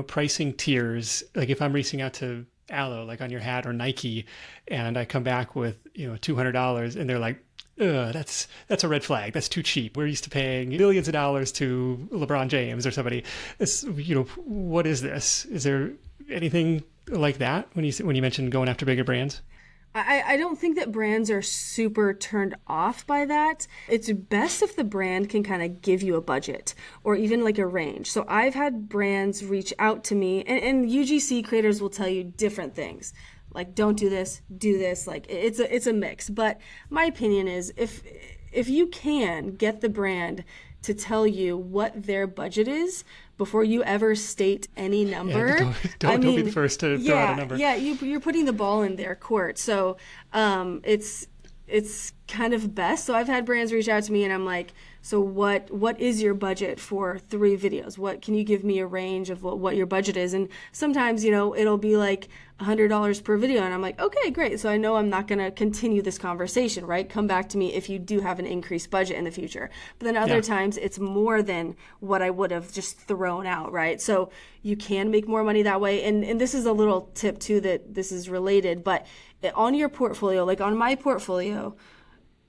pricing tiers, like if I'm reaching out to Aloe, like on your hat, or Nike, and I come back with, $200, and they're like, ugh, that's a red flag. That's too cheap. We're used to paying billions of dollars to LeBron James or somebody. What is this? Is there anything like that when you mentioned going after bigger brands? I don't think that brands are super turned off by that. It's best if the brand can kind of give you a budget or even like a range. So I've had brands reach out to me, and UGC creators will tell you different things. Like, don't do this, do this. Like, it's a mix. But my opinion is if you can get the brand to tell you what their budget is before you ever state any number. Yeah, don't be the first to throw out a number. Yeah, you're putting the ball in their court. So it's kind of best. So I've had brands reach out to me and I'm like, so what is your budget for 3 videos? What can you give me a range of what your budget is? And sometimes, it'll be like $100 per video. And I'm like, okay, great. So I know I'm not going to continue this conversation, right? Come back to me if you do have an increased budget in the future. But then other times it's more than what I would have just thrown out, right? So you can make more money that way. And this is a little tip too, that this is related, but on your portfolio, like on my portfolio,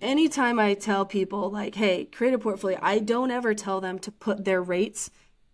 anytime I tell people like, hey, create a portfolio, I don't ever tell them to put their rates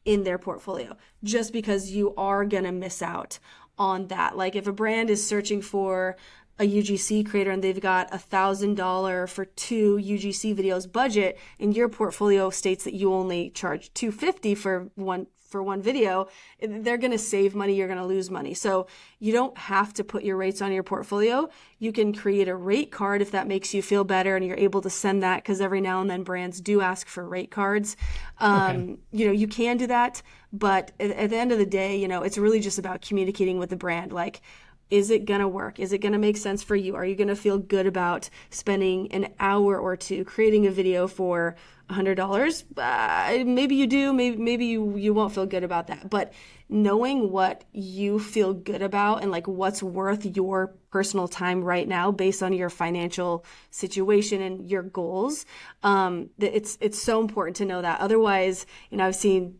in their portfolio, just because you are going to miss out on that. Like if a brand is searching for a UGC creator and they've got $1,000 for 2 UGC videos budget, and your portfolio states that you only charge $250 for one video, they're going to save money, you're going to lose money. So you don't have to put your rates on your portfolio. You can create a rate card if that makes you feel better, and you're able to send that, because every now and then brands do ask for rate cards. Okay. You can do that, but at the end of the day, it's really just about communicating with the brand. Like, is it going to work? Is it going to make sense for you? Are you going to feel good about spending an hour or 2 creating a video for $100? Maybe you do. Maybe you won't feel good about that. But knowing what you feel good about and like what's worth your personal time right now based on your financial situation and your goals, it's so important to know that. Otherwise, I've seen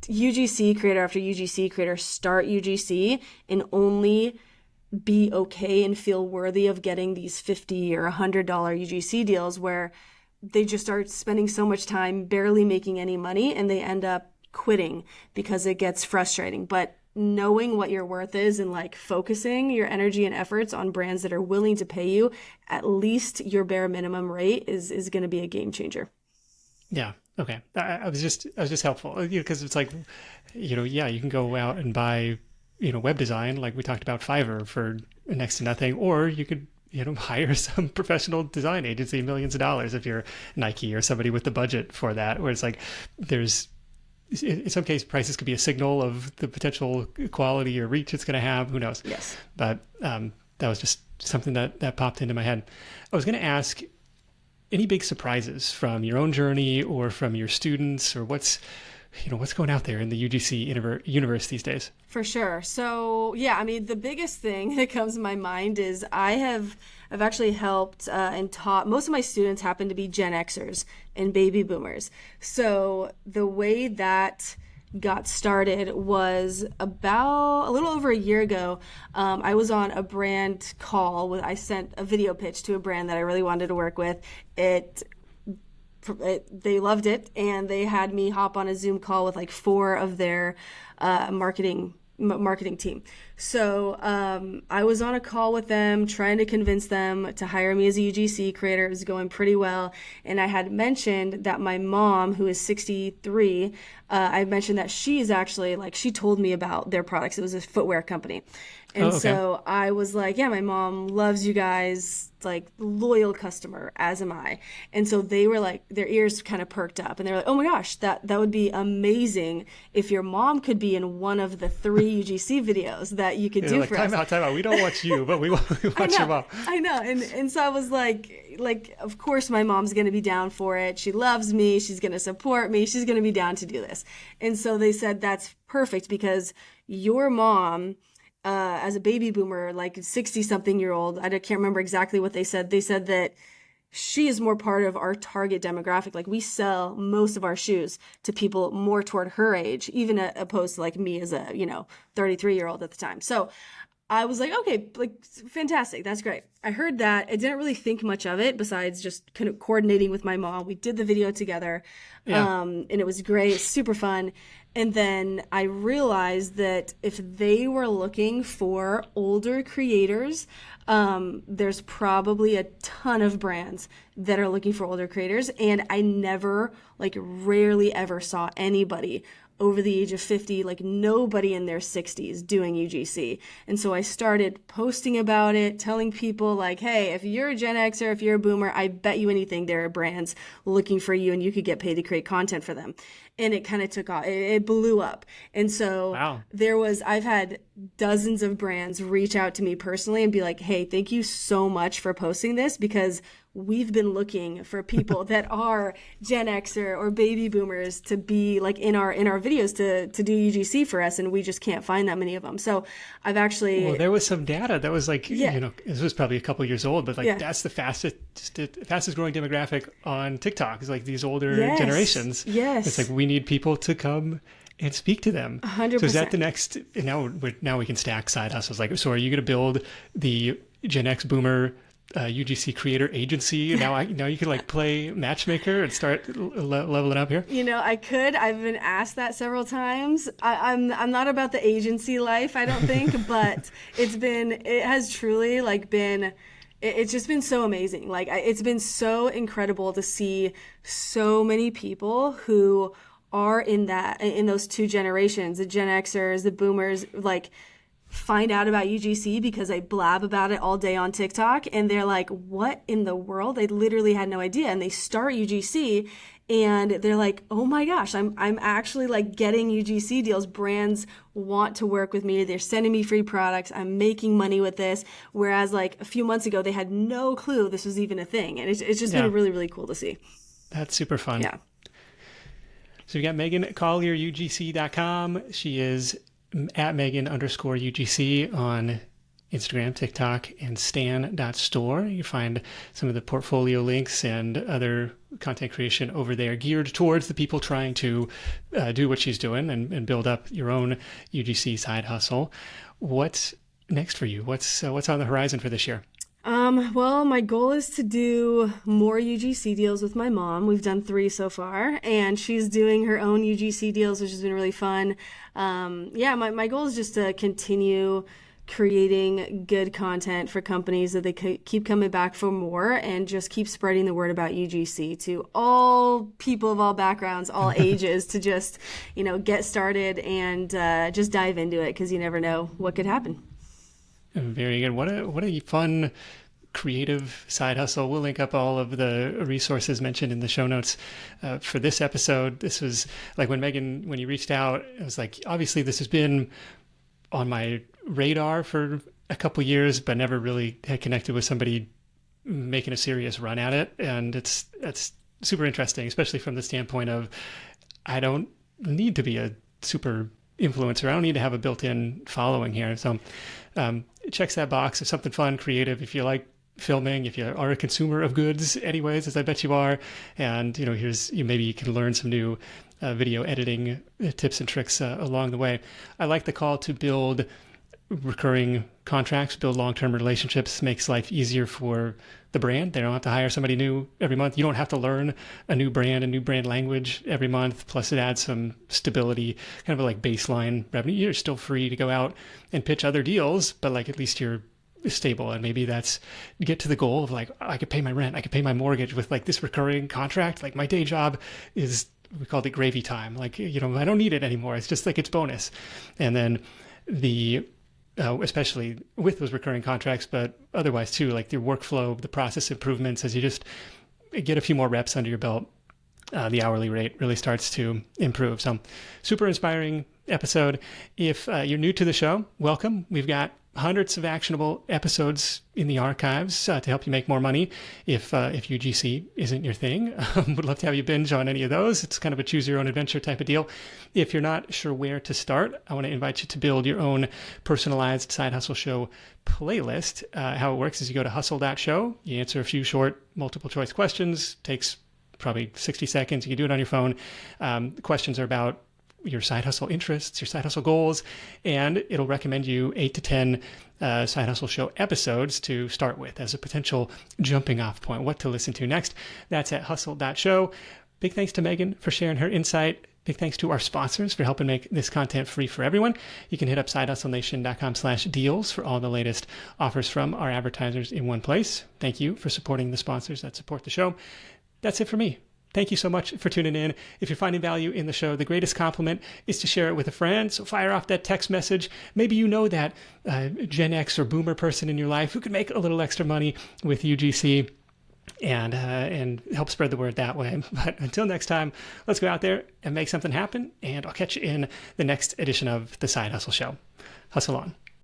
UGC creator after UGC creator start UGC and only be okay and feel worthy of getting these $50 or $100 UGC deals, where they just start spending so much time barely making any money and they end up quitting because it gets frustrating. But knowing what your worth is and like focusing your energy and efforts on brands that are willing to pay you at least your bare minimum rate is going to be a game changer. Yeah. Okay. I was just helpful, because it's like, you can go out and buy, web design, like we talked about Fiverr, for next to nothing, or you could, hire some professional design agency, millions of dollars, if you're Nike or somebody with the budget for that, where it's like, in some cases, prices could be a signal of the potential quality or reach it's going to have. Who knows? Yes. But that was just something that popped into my head. I was going to ask, any big surprises from your own journey or from your students, or what's going out there in the UGC universe these days? For sure. So the biggest thing that comes to my mind is I've actually helped and taught, most of my students happen to be Gen Xers and baby boomers. So the way that got started was about a little over a year ago. I was on a brand call I sent a video pitch to a brand that I really wanted to work with. They loved it, and they had me hop on a Zoom call with like 4 of their marketing team. So I was on a call with them trying to convince them to hire me as a UGC creator. It was going pretty well. And I had mentioned that my mom, who is 63, I mentioned that she's actually, like, she told me about their products. It was a footwear company. And so I was like, yeah, my mom loves you guys, like loyal customer, as am I. And so they were like, their ears kind of perked up, and they were like, oh my gosh, that would be amazing if your mom could be in one of the 3 UGC videos that you could do like, for time us. out. We don't watch you, but we watch your mom. I know. And so I was like, of course my mom's going to be down for it. She loves me. She's going to support me. She's going to be down to do this. And so they said, that's perfect, because your mom, as a baby boomer, like 60-something year old, I can't remember exactly what they said. They said that she is more part of our target demographic. Like we sell most of our shoes to people more toward her age, even opposed to like me as a, 33-year-old at the time. So I was like, okay, like fantastic. That's great. I heard that. I didn't really think much of it besides just kind of coordinating with my mom. We did the video together. And it was great, super fun. And then I realized that if they were looking for older creators, there's probably a ton of brands that are looking for older creators. And I never, like rarely ever saw anybody over the age of 50, like nobody in their 60s doing UGC. And so I started posting about it, telling people like, hey, if you're a Gen Xer, if you're a boomer, I bet you anything there are brands looking for you and you could get paid to create content for them. And it kind of took off. It blew up. And so I've had dozens of brands reach out to me personally and be like, hey, thank you so much for posting this, because we've been looking for people that are Gen Xer or baby boomers to be like in our videos to do UGC for us, and we just can't find that many of them. So I've actually... Well, there was some data that was like, this was probably a couple years old, but like that's the fastest growing demographic on TikTok is like these older generations. Yes. It's like we need people to come and speak to them. 100%. So is that the next... Now we can stack side hustles. Like, so are you going to build the Gen X boomer UGC creator agency? Now you can like play matchmaker and start leveling up here. I could. I've been asked that several times. I'm not about the agency life, I don't think, but it has truly like been, it's just been so amazing. Like it's been so incredible to see so many people who are in those two generations, the Gen Xers, the boomers, like find out about UGC because I blab about it all day on TikTok, and they're like, what in the world? They literally had no idea. And they start UGC and they're like, oh my gosh, I'm actually like getting UGC deals. Brands want to work with me. They're sending me free products. I'm making money with this. Whereas like a few months ago, they had no clue this was even a thing. And it's just been really, really cool to see. That's super fun. Yeah. So we got Megan Collier, UGC.com. She is at Megan_UGC on Instagram, TikTok, and stan.store. You find some of the portfolio links and other content creation over there geared towards the people trying to do what she's doing and build up your own UGC side hustle. What's next for you? What's on the horizon for this year? Well, my goal is to do more UGC deals with my mom. We've done 3 so far, and she's doing her own UGC deals, which has been really fun. My goal is just to continue creating good content for companies that they keep coming back for more, and just keep spreading the word about UGC to all people of all backgrounds, all ages, to just, get started and just dive into it, because you never know what could happen. Very good. What a fun, creative side hustle. We'll link up all of the resources mentioned in the show notes for this episode. This was like when you reached out, it was like, obviously this has been on my radar for a couple years, but never really had connected with somebody making a serious run at it. And it's super interesting, especially from the standpoint of, I don't need to be a super influencer. I don't need to have a built-in following here. So it checks that box of something fun, creative. If you like filming, if you are a consumer of goods anyways, as I bet you are, and maybe you can learn some new video editing tips and tricks along the way. I like the call to build recurring contracts, build long-term relationships, makes life easier for the brand. They don't have to hire somebody new every month. You don't have to learn a new brand language every month. Plus it adds some stability, kind of like baseline revenue. You're still free to go out and pitch other deals, but like at least you're stable. And maybe that's get to the goal of like, I could pay my rent, I could pay my mortgage with like this recurring contract. Like my day job is, we called it gravy time. Like, I don't need it anymore. It's just like it's bonus. And then especially with those recurring contracts, but otherwise too, like your workflow, the process improvements, as you just get a few more reps under your belt, the hourly rate really starts to improve. So super inspiring episode. If you're new to the show, welcome. We've got hundreds of actionable episodes in the archives to help you make more money if UGC isn't your thing. Would love to have you binge on any of those. It's kind of a choose your own adventure type of deal. If you're not sure where to start, I want to invite you to build your own personalized Side Hustle Show playlist. How it works is you go to hustle.show, you answer a few short multiple choice questions, takes probably 60 seconds. You can do it on your phone. The questions are about your side hustle interests, your side hustle goals, and it'll recommend you 8 to 10 Side Hustle Show episodes to start with as a potential jumping off point, what to listen to next. That's at hustle.show. Big thanks to Megan for sharing her insight. Big thanks to our sponsors for helping make this content free for everyone. You can hit up sidehustlenation.com/deals for all the latest offers from our advertisers in one place. Thank you for supporting the sponsors that support the show. That's it for me. Thank you so much for tuning in. If you're finding value in the show, the greatest compliment is to share it with a friend. So fire off that text message. Maybe you know that Gen X or Boomer person in your life who could make a little extra money with UGC and help spread the word that way. But until next time, let's go out there and make something happen. And I'll catch you in the next edition of The Side Hustle Show. Hustle on.